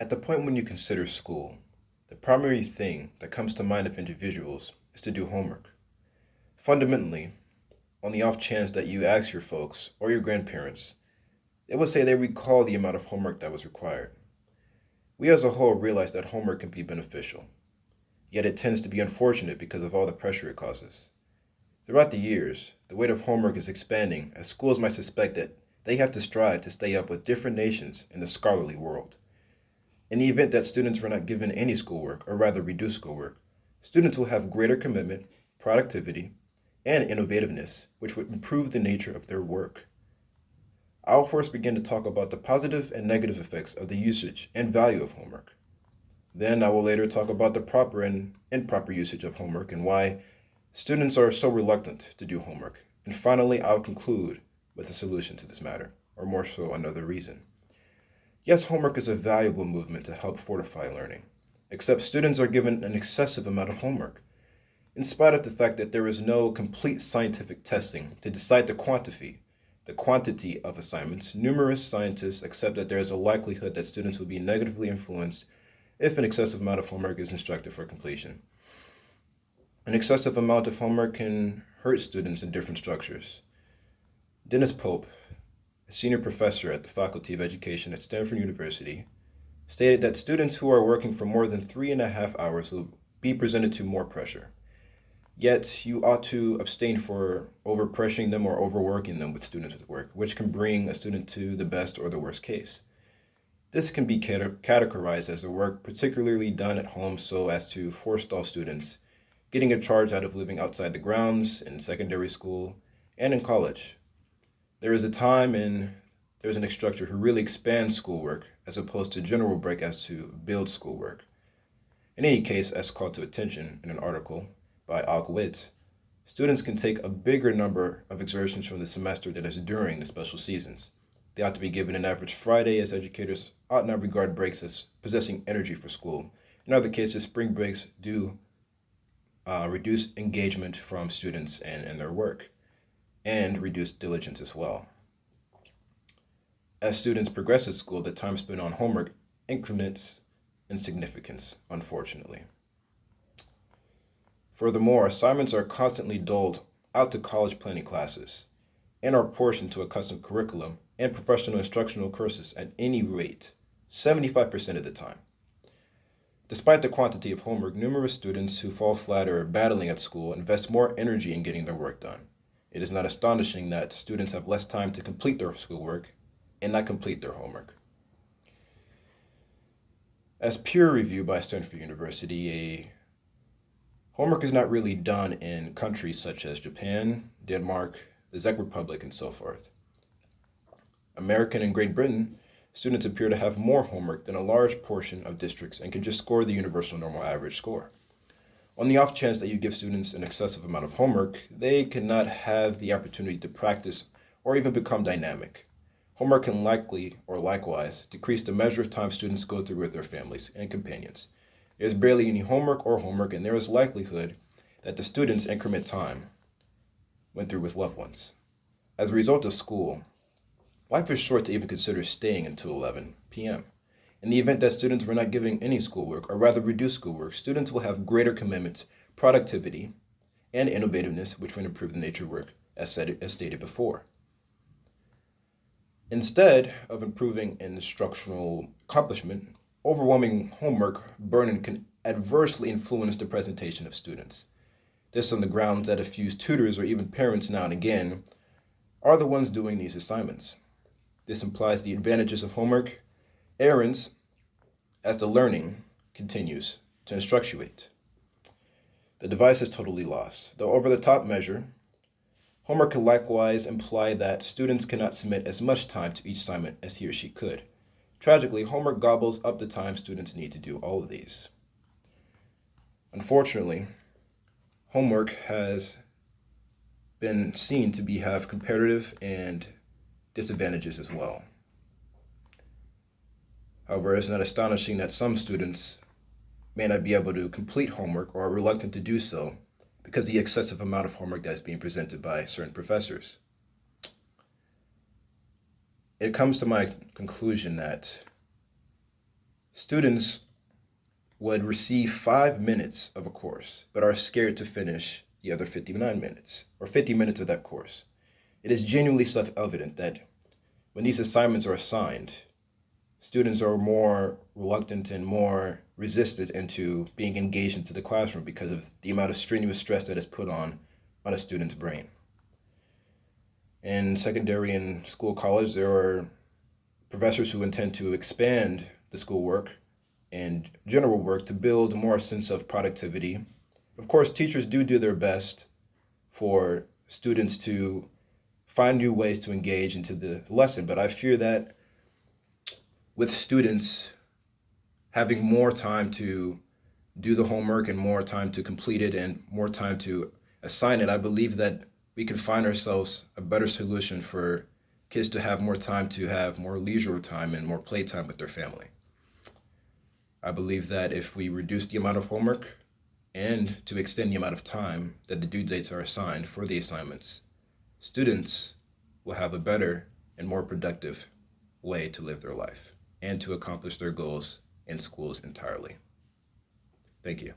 At the point when you consider school, the primary thing that comes to mind of individuals is to do homework. Fundamentally, on the off chance that you ask your folks or your grandparents, they would say they recall the amount of homework that was required. We as a whole realize that homework can be beneficial, yet it tends to be unfortunate because of all the pressure it causes. Throughout the years, the weight of homework is expanding as schools might suspect that they have to strive to stay up with different nations in the scholarly world. In the event that students were not given any schoolwork, or rather reduced schoolwork, students will have greater commitment, productivity, and innovativeness, which would improve the nature of their work. I'll first begin to talk about the positive and negative effects of the usage and value of homework. Then I will later talk about the proper and improper usage of homework and why students are so reluctant to do homework. And finally, I'll conclude with a solution to this matter, or more so, another reason. Yes, homework is a valuable movement to help fortify learning, except students are given an excessive amount of homework, in spite of the fact that there is no complete scientific testing to decide the quantity of assignments. Numerous scientists accept that there is a likelihood that students will be negatively influenced if an excessive amount of homework is instructed for completion. An excessive amount of homework can hurt students in different structures. Dennis Pope, a senior professor at the Faculty of Education at Stanford University, stated that students who are working for more than 3.5 hours will be presented to more pressure. Yet, you ought to abstain for overpressuring them or overworking them with students with work, which can bring a student to the best or the worst case. This can be categorized as the work particularly done at home so as to forestall students, getting a charge out of living outside the grounds in secondary school and in college. There is a time and there's an instructor who really expands schoolwork as opposed to general break as to build schoolwork. In any case, as called to attention in an article by Ogwit, students can take a bigger number of exertions from the semester than is during the special seasons. They ought to be given an average Friday, as educators ought not regard breaks as possessing energy for school. In other cases, spring breaks do reduce engagement from students and their work, and reduce diligence as well. As students progress at school, the time spent on homework increments in significance, unfortunately. Furthermore, assignments are constantly doled out to college planning classes and are portioned to a custom curriculum and professional instructional courses at any rate, 75% of the time. Despite the quantity of homework, numerous students who fall flat or are battling at school invest more energy in getting their work done. It is not astonishing that students have less time to complete their schoolwork and not complete their homework. As peer reviewed by Stanford University, homework is not really done in countries such as Japan, Denmark, the Czech Republic, and so forth. American and Great Britain, students appear to have more homework than a large portion of districts and can just score the universal normal average score. On the off chance that you give students an excessive amount of homework, they cannot have the opportunity to practice or even become dynamic. Homework can likely, or likewise, decrease the measure of time students go through with their families and companions. There is barely any homework, and there is likelihood that the students' increment time went through with loved ones. As a result of school, life is short to even consider staying until 11 p.m. In the event that students were not giving any schoolwork, or rather reduced schoolwork, students will have greater commitment, productivity, and innovativeness, which would improve the nature of work, as stated before. Instead of improving instructional accomplishment, overwhelming homework burden can adversely influence the presentation of students. This on the grounds that a few tutors or even parents now and again are the ones doing these assignments. This implies the advantages of homework errands as the learning continues to instructuate. The device is totally lost. Though over the top measure, homework can likewise imply that students cannot submit as much time to each assignment as he or she could. Tragically, homework gobbles up the time students need to do all of these. Unfortunately, homework has been seen to have comparative and disadvantages as well. However, it's not astonishing that some students may not be able to complete homework or are reluctant to do so because of the excessive amount of homework that is being presented by certain professors. It comes to my conclusion that Students would receive 5 minutes of a course, but are scared to finish the other 59 minutes or 50 minutes of that course. It is genuinely self-evident that when these assignments are assigned, students are more reluctant and more resistant into being engaged into the classroom because of the amount of strenuous stress that is put on a student's brain. In secondary and school college, there are professors who intend to expand the schoolwork and general work to build more sense of productivity. Of course, teachers do their best for students to find new ways to engage into the lesson, but I fear that with students having more time to do the homework and more time to complete it and more time to assign it, I believe that we can find ourselves a better solution for kids to have more time, to have more leisure time and more playtime with their family. I believe that if we reduce the amount of homework and to extend the amount of time that the due dates are assigned for the assignments, students will have a better and more productive way to live their life and to accomplish their goals in schools entirely. Thank you.